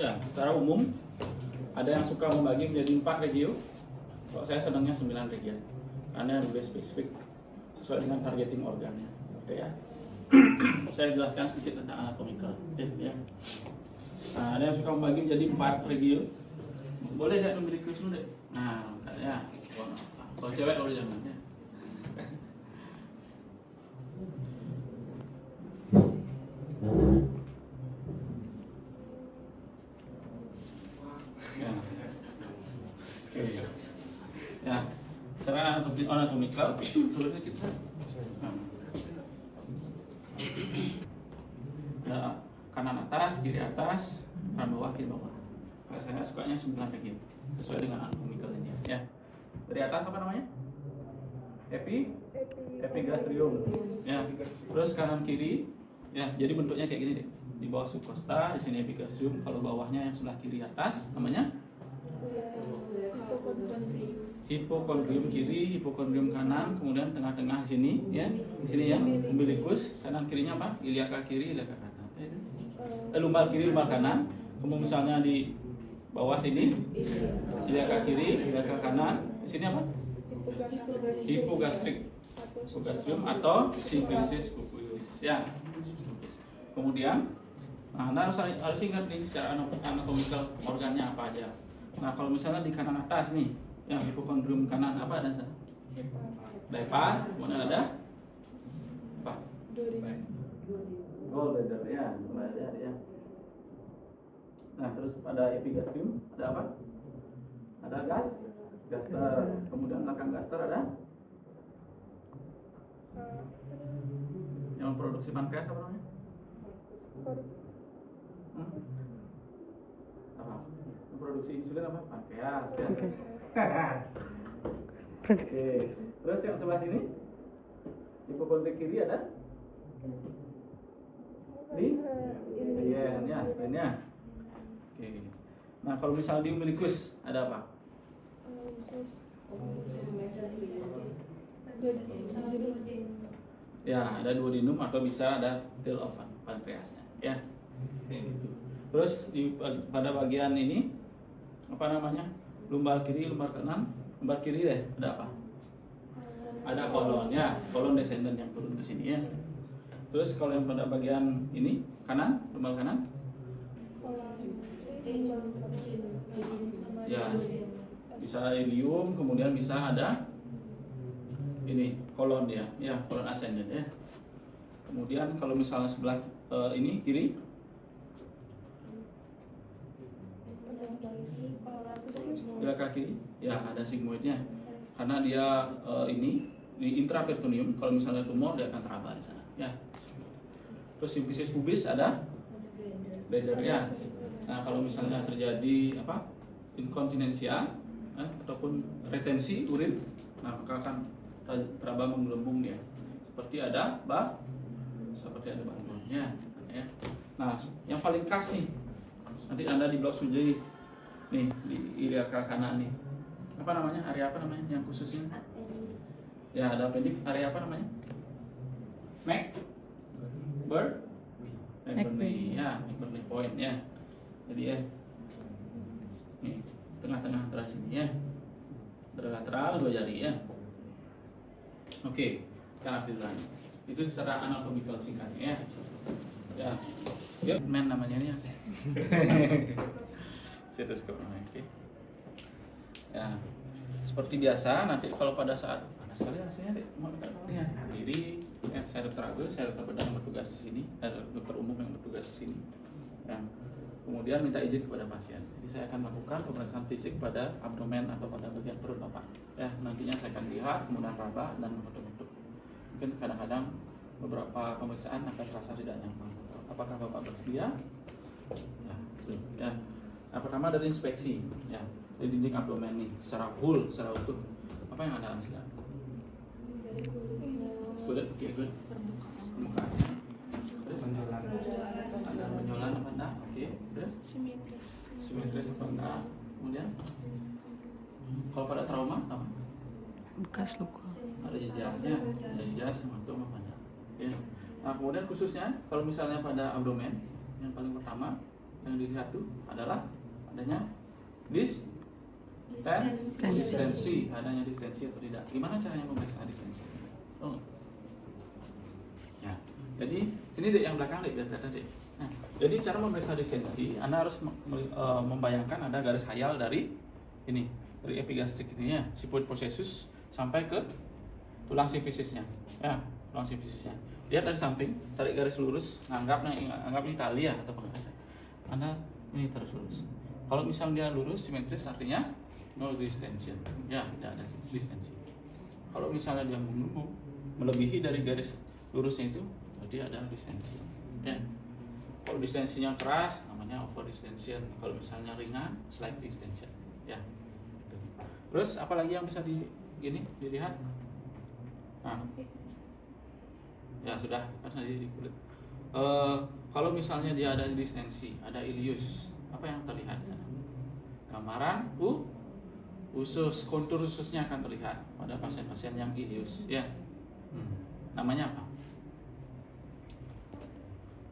Ya, secara umum ada yang suka membagi menjadi 4 regio. Kalau saya senangnya 9 region karena lebih spesifik sesuai dengan targeting organnya. Oke ya. Saya jelaskan sedikit tentang anatomical. Ya. Nah, ada yang suka membagi menjadi 4 regio. Boleh tidak memiliki dulu deh. Nah, katanya kalau cewek boleh jangan ya. Ya, secara anatomical tulisnya kita ada kanan atas, kiri atas, kanan bawah, kiri bawah. Nah, saya sukanya 9 begitu sesuai dengan anatomical ini ya. Dari atas apa namanya? Epigastrium. Ya. Terus kanan kiri ya, jadi bentuknya kayak gini deh. Di bawah subcosta, di sini epigastrium. Kalau bawahnya yang sebelah kiri atas namanya hipokondrium kiri, hipokondrium kanan, kemudian tengah-tengah sini ya. Di sini ya, umbilikus, kanan kirinya apa? Iliaka kiri, iliaka kanan. Lumbar kiri, lumbar kanan. Kemudian misalnya di bawah sini iliaka kiri, iliaka kanan. Di sini apa? Hipogastrium atau simphysis cuculis ya. Kemudian Anda harus ingat nih secara anatomical organnya apa aja. Nah, kalau misalnya di kanan atas nih, yang hipokondrium kanan apa ada sana? Dipar, kemudian ada apa? Gallbladder ya, gallbladder ya. Nah, terus pada epigastrium ada apa? Ada gaster. Kemudian belakang gaster ada yang produksi pankreas apa namanya? Apa? Produksi insulin apa? Pankreas ya. Oke. Terus yang sebelah sini hipokondrik kiri ada? Ya, splennya. Oke. Nah, kalau misalnya di umbilikus ada apa? Ya, ada duodenum atau bisa ada tail of pankreasnya ya. Terus pada bagian ini apa namanya? Lumbar kiri, lumbar kanan. Lumbar kiri deh, ada apa? Ada kolon ya, kolon descendant yang turun ke sini ya. Terus kalau yang pada bagian ini kanan, lumbar kanan? Ya, bisa ilium, kemudian bisa ada ini kolon ya, kolon ascendant ya. Kemudian kalau misalnya sebelah ini kiri, belakang kiri, ya ada sigmoidnya, karena dia ini di intraperitoneum. Kalau misalnya tumor dia akan teraba di sana ya. Terus simphysis pubis ada bladder ya. Nah, kalau misalnya terjadi apa inkontinensia ataupun retensi urin, nah maka akan teraba menggelembung dia. Seperti ada balonnya ya. Nah, yang paling khas nih nanti Anda di blok studi nih di iliaka kanan nih. Apa namanya? Area apa namanya yang khususnya? Ya, ada pendik area apa namanya? McBurney ya, McBurney point ya. Jadi ya, nih tengah-tengah antara sini ya, lateral 2 jari ya. Oke, sekarang aktivitas itu secara anatomical singkatnya ya. Ya, yuk men namanya ini ya. Stetoskop. Oke. Ya, seperti biasa nanti kalau pada saat panas sekali hasilnya deh, mau ya diri ya, saya dokter Agus, saya dokter bedah yang bertugas di sini, dokter umum yang bertugas di sini. Ya. Kemudian minta izin kepada pasien. Jadi saya akan melakukan pemeriksaan fisik pada abdomen atau pada bagian perut Bapak. Ya, nantinya saya akan lihat, kemudian raba dan bentuk-bentuk. Mungkin kadang-kadang beberapa pemeriksaan akan terasa tidak nyaman. Apakah Bapak bersedia? Ya, ya. Nah, pertama dari inspeksi, ya, di dinding abdomen nih, secara whole, secara utuh. Apa yang Anda harus lihat? Kulit, oke, good. Permukaannya. Terus ada benjolan apa enggak? Oke, terus simetris apa enggak? Kemudian kalau pada trauma apa? Bekas luka. Ada jejasnya, jejas hematoma apa enggak? Oke. Nah, kemudian khususnya kalau misalnya pada abdomen yang paling pertama yang dilihat tuh adalah adanya Distensi. distensi, adanya distensi atau tidak. Gimana caranya memeriksa distensi? Oh. Ya, jadi ini deh yang belakang deh, biar kelihatan deh. Nah, jadi cara memeriksa distensi, Anda harus membayangkan ada garis hayal dari ini, dari epigastrik ini ya, sigmoid processus sampai ke tulang simfisisnya. Ya, tulang simfisisnya. Lihat dari samping, tarik garis lurus, anggap ini tali ya atau pengaras. Anda ini terus lurus. Kalau misalnya dia lurus simetris artinya no distension. Ya, tidak ada distensi. Kalau misalnya dia melebihi dari garis lurusnya itu, berarti ada distensi. Ya. Kalau distensinya keras namanya over distension. Kalau misalnya ringan slight distension. Ya. Terus apalagi yang bisa dilihat? Nah. Ya sudah, kan tadi di kulit. Kalau misalnya dia ada distensi, ada ilius, apa yang terlihat di sana? Gambaran usus, kontur ususnya akan terlihat pada pasien-pasien yang ilius. Ya. Namanya apa?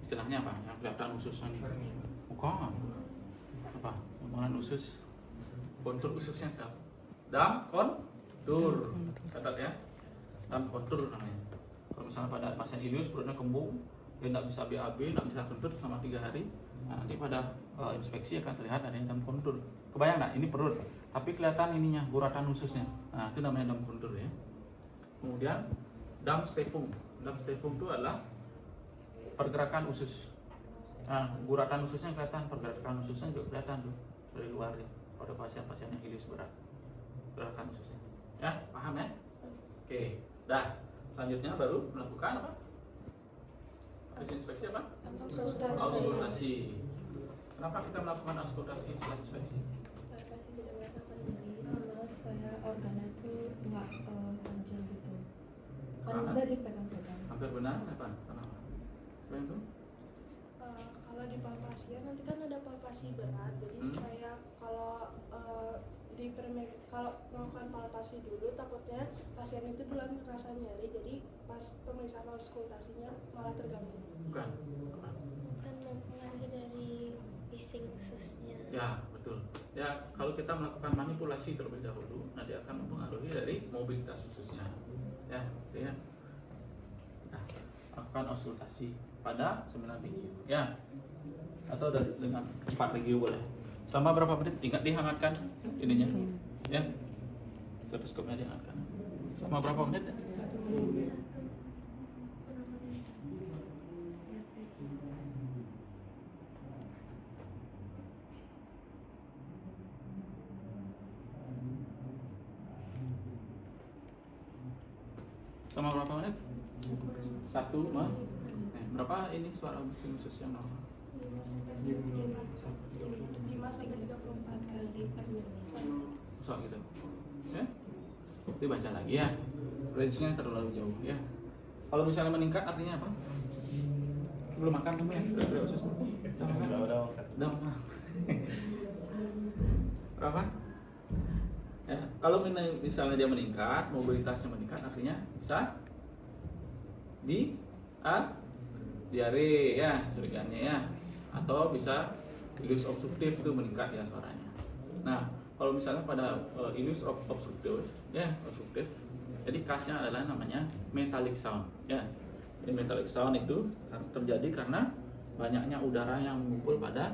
Istilahnya apa? Yang kelihatan ususnya nih. Bukan. Apa? Gambaran usus. Kontur ususnya apa? Dam kontur. Catat ya. Dam kontur namanya. Kalau misalnya pada pasien ilius perutnya kembung, dia tidak bisa BAB, tidak bisa kentut selama 3 hari. Nah, nanti pada inspeksi akan terlihat ada dam kontur. Kebayang nggak? Ini perut, tapi kelihatan ininya guratan ususnya. Nah, itu namanya dam kontur ya. Kemudian dam stefum. Dam stefum itu adalah pergerakan usus. Nah, guratan ususnya kelihatan, pergerakan ususnya juga kelihatan tuh dari luar ya. Pada pasien-pasien yang ilius berat, gerakan ususnya. Ya, paham ya? Oke, dah. Selanjutnya baru melakukan apa? Habis inspeksi apa? Auskultasi. Kenapa kita melakukan auskultasi setelah inspeksi? Supaya pasti tidak merasakan nyeri, sama supaya organnya itu nggak hancur gitu. Kan udah dipegang-pegang. Hampir benar apa? Kenapa? Apa itu? Kalau di palpasi nanti kan ada palpasi berat, jadi supaya kalau kalau melakukan palpasi dulu takutnya pasien itu duluan merasa nyeri, jadi pas pemeriksaan auskultasinya malah terganggu. Bukan. Apa? Kan mempengaruhi dari bising ususnya. Ya, betul. Ya, kalau kita melakukan manipulasi terlebih dahulu, nanti akan mempengaruhi dari mobilitas ususnya. Ya, gitu ya. Nah, lakukan auskultasi pada 9 regio. Ya. Atau dengan 4 regio boleh. Selama berapa menit? Ingat dihangatkan ininya. Ya. Stetoskopnya dihangatkan. Selama berapa menit? Selama berapa menit? 1 menit. Berapa ini suara bising usus yang normal? 5 sampai 34 kali per menit. Soal gitu. Ya? Dibaca lagi ya. Range-nya terlalu jauh ya. Kalau misalnya meningkat artinya apa? Belum makan kamu ya? Udah usus. Udah makan. Berapa? Ya, kalau misalnya dia meningkat, mobilitasnya meningkat artinya bisa diare ya, curiganya ya. Atau bisa ileus obstruktif itu meningkat ya suaranya. Nah, kalau misalnya pada ileus obstruktif ya, obstruktif. Jadi khasnya adalah namanya metallic sound ya. Jadi metallic sound itu terjadi karena banyaknya udara yang mengumpul pada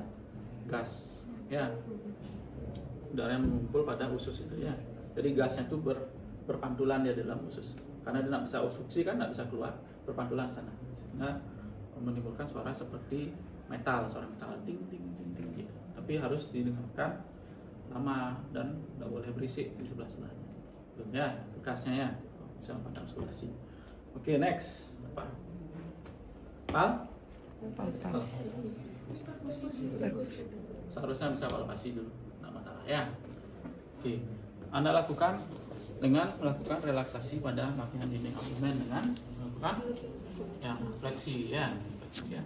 gas ya. Udara yang mengumpul pada usus itu ya. Jadi gasnya itu berpantulan dia dalam usus. Karena dia tidak bisa obstruksi kan, tidak bisa keluar, berpantulan sana. Sehingga menimbulkan suara seperti metal, suara metal ting ting ting ting gitu. Tapi harus didengarkan lama dan tidak boleh berisik di sebelah-sebelahnya. Itu ya, bekasnya ya. Bisa pada auskultasi. Oke, next. Apa? Palpasi. Seharusnya bisa palpasi dulu, tidak masalah ya. Oke, Anda lakukan dengan melakukan relaksasi pada bagian dinding abdomen dengan melakukan ya fleksi ya, fleksi ya.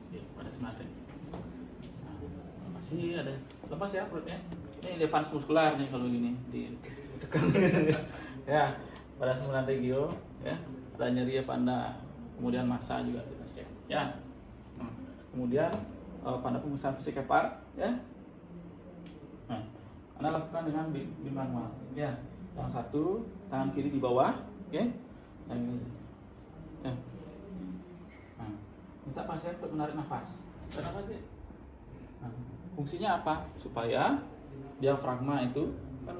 Oke, pada semangat. Nah, masih ada lepas ya perutnya. Ini defense muskular nih kalau gini ditekan ya pada 9 regio ya. Ada nyeri apa enggak, kemudian massa juga kita cek ya. Kemudian pada pemeriksaan fisik hepar, ya. Nah, Anda lakukan dengan BIM manual, ya. Yang satu tangan kiri di bawah, oke? Yang ini, ya. Nah, minta pasien untuk menarik nafas. Kenapa sih? Nah, fungsinya apa? Supaya diafragma itu kan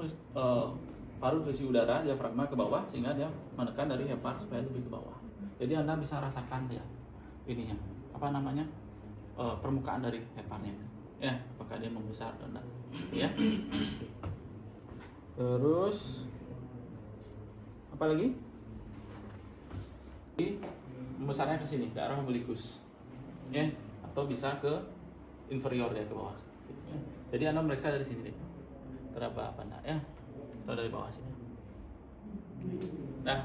paru terisi udara, diafragma ke bawah sehingga dia menekan dari hepar supaya lebih ke bawah. Jadi Anda bisa rasakan dia ininya, apa namanya, permukaan dari heparnya, ya, apakah dia membesar atau enggak, ya. Terus apa lagi? Membesarnya ke sini, ke arah umbilikus, ya, atau bisa ke inferior ya, ke bawah. Jadi Anda meriksa dari sini deh, teraba apa enggak, ya, atau dari bawah sini. Nah,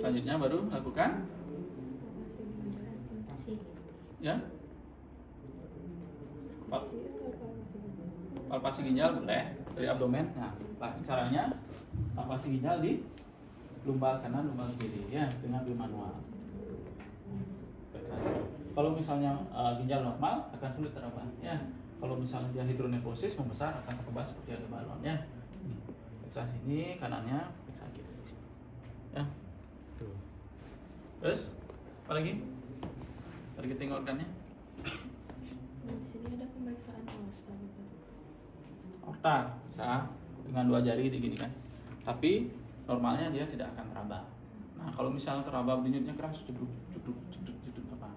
selanjutnya baru lakukan, ya, palpasi ginjal boleh dari abdomen. Nah, caranya palpasi ginjal di lumbal kanan, lumbal kiri, ya, dengan BIM manual. Kalau misalnya ginjal normal akan sulit teraba, ya. Kalau misalnya dia hidronefrosis membesar akan terkebas seperti ada balon, ya. Ini, periksa sini kanannya, periksa kiri, ya. Tuh. Terus apa lagi? Targeting organnya. Di sini ada pemeriksaan aorta gitu. Aorta bisa dengan 2 jari diginikan, tapi normalnya dia tidak akan teraba. Nah, kalau misalnya teraba denyutnya keras, ceduk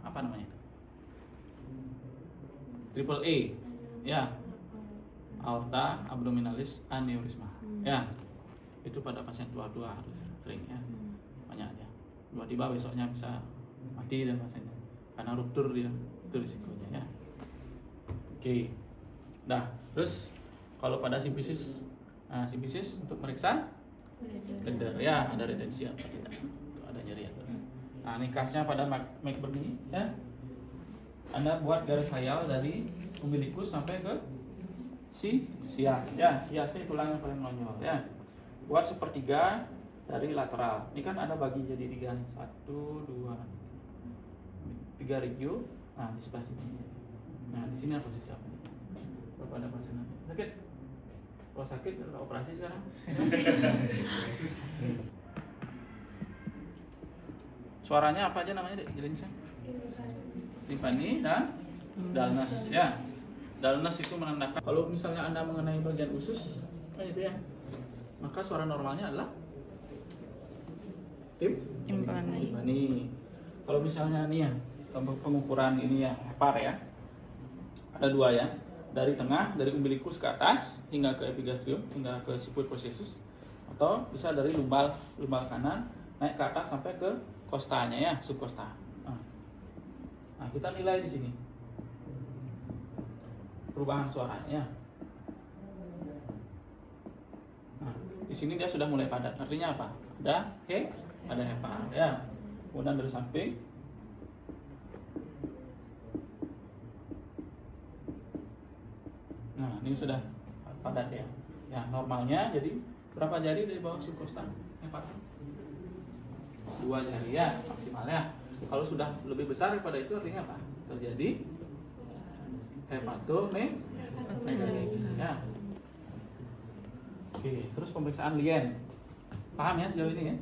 apa namanya itu? Triple A, ya, aorta abdominalis aneurisma, ya. Itu pada pasien tua-tua harus sering, ya, banyak dia. Tiba-tiba besoknya bisa mati dah pasiennya karena ruptur dia, itu risikonya, ya. Oke, nah terus kalau pada simpisis, simpisis untuk meriksa leder, ya, ada retensi apa tidak, ada nyeri atau tidak. Nah, ini khasnya pada McBurney, ya. Anda buat garis hayal dari umbilikus sampai ke sias, ya, sias ini tulang yang paling menonjol, ya. Buat sepertiga dari lateral. Ini kan ada bagi jadi 3, 1, 2, 3 regio. Nah, di sebelah sini. Nah, di sini apa posisi apa? Pada pasien sakit. Kalau sakit operasi sekarang. Suaranya apa aja namanya, Dek? Jelaskan. Timpani dan Dalnas, ya. Dalnas itu menandakan kalau misalnya Anda mengenai bagian usus, kan itu, ya. Maka suara normalnya adalah timpani. Kalau misalnya nih, ya, pengukuran ini, ya, hepar, ya. Ada 2, ya. Dari tengah, dari umbilikus ke atas hingga ke epigastrium, hingga ke siput processus, atau bisa dari lumbal kanan naik ke atas sampai ke kostanya, ya, subkosta. Nah, kita nilai di sini perubahan suaranya. Nah, di sini dia sudah mulai padat. Artinya apa? Ada hepar, ya. Kemudian dari samping, nah ini sudah padat, ya. Ya, normalnya jadi berapa jari dari bawah subkosta hepar? 2 jari, ya, maksimalnya. Kalau sudah lebih besar daripada itu artinya apa? Terjadi hepatomegaly, ya. Oke, terus pemeriksaan lien. Paham, ya, sejauh ini, ya?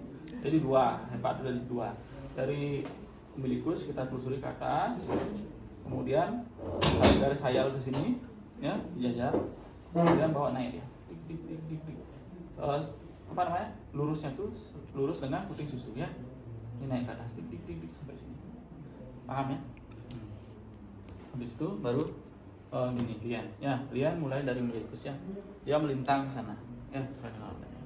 Jadi 2, hepat dari 2. Dari umbilikus kita telusuri ke atas. Kemudian tarik garis hayal ke sini, ya, sejajar. Kemudian bawa naik dia. Tik. Apa namanya? Lurusnya tuh lurus dengan puting susu, ya. Ini naik ke atas, tik sampai sini. Paham, ya? Habis itu baru gini, lien. Ya, lien mulai dari umbilikus, ya. Dia melintang ke sana, ya, sesuai dengan orangnya.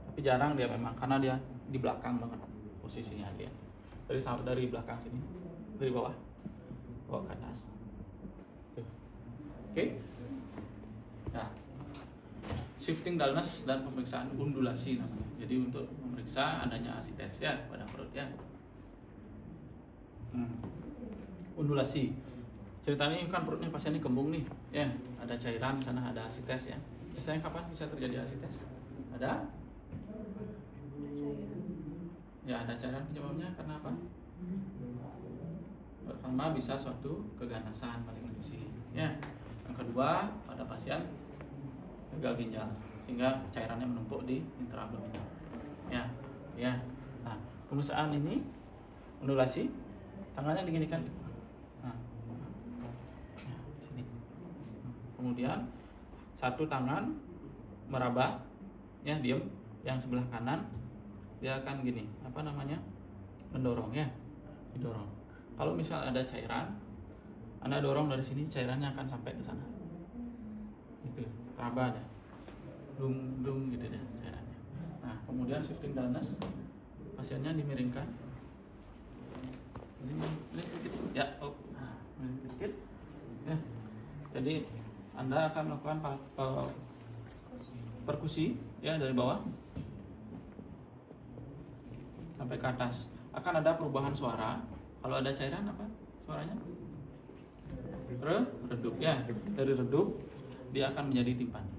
Tapi jarang dia memang, karena dia di belakang banget posisinya dia. Dari belakang sini, dari bawah ke atas. Oke. Nah, shifting dullness dan pemeriksaan undulasi namanya. Jadi untuk memeriksa adanya asites, ya, pada perut, ya. Undulasi. Ceritanya kan perutnya pasien ini kembung nih, ya. Ada cairan sana, ada asites, ya. Biasanya kapan bisa terjadi asites? Ada Ya, ada cairan penyebabnya karena apa? Pertama bisa suatu keganasan malignansi. Ya. Yang kedua pada pasien gagal ginjal sehingga cairannya menumpuk di intraabdominal. Ya, ya. Nah, pemeriksaan ini undulasi, tangannya diginikan. Nah, ya, sini. Kemudian satu tangan meraba, ya diam. Yang sebelah kanan dia akan gini, apa namanya? Mendorong ya, didorong. Kalau misal ada cairan, Anda dorong dari sini, cairannya akan sampai ke sana. Itu, raba ada. Dung gitu deh cairannya. Nah, kemudian shifting dullness, pasiennya dimiringkan. Ini sedikit, ya, nah, sedikit. Ya. Jadi Anda akan melakukan perkusi, ya dari bawah sampai ke atas. Akan ada perubahan suara. Kalau ada cairan apa suaranya? Redup ya. Dari redup dia akan menjadi timpani.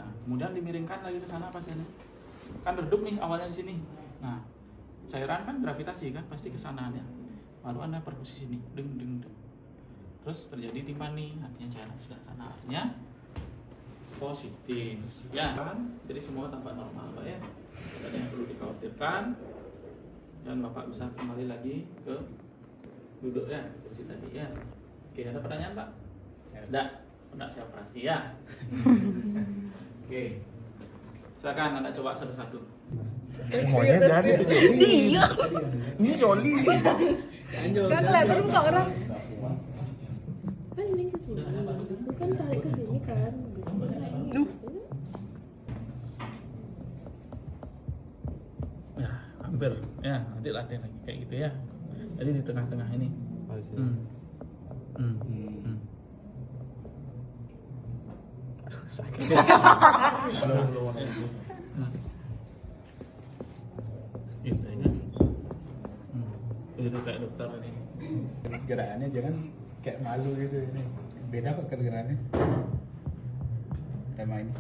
Nah, kemudian dimiringkan lagi ke sana pasiennya. Kan redup nih awalnya di sini. Nah, cairan kan gravitasi kan pasti ke sana ya. Lalu Anda perkusi sini, deng. Terus terjadi timpani, artinya cairan sudah sana. Artinya positif. Ya, kan? Jadi semua tampak normal, Pak ya. Tidak ada yang perlu dikhawatirkan. Dan Bapak bisa kembali lagi ke duduk ya, kursi tadi ya. Oke, ada pertanyaan Pak? Tidak saya operasi ya. Oke, silakan Anda coba satu-satu. Semuanya jadi. Dia. Ini Joli. Gak kelihatan muka orang. Kan ini ke sini, besok kan tarik ke sini kan. Besok kan ini. Duh. Ya, hampir. Ya, nanti latihan lagi kayak gitu ya. Jadi di tengah-tengah ini. Aduh, sakit. Gitu ya. Itu kayak dokter ini. Gerakannya jangan kayak malu gitu ini. Beda kok gerakannya. Tema ini.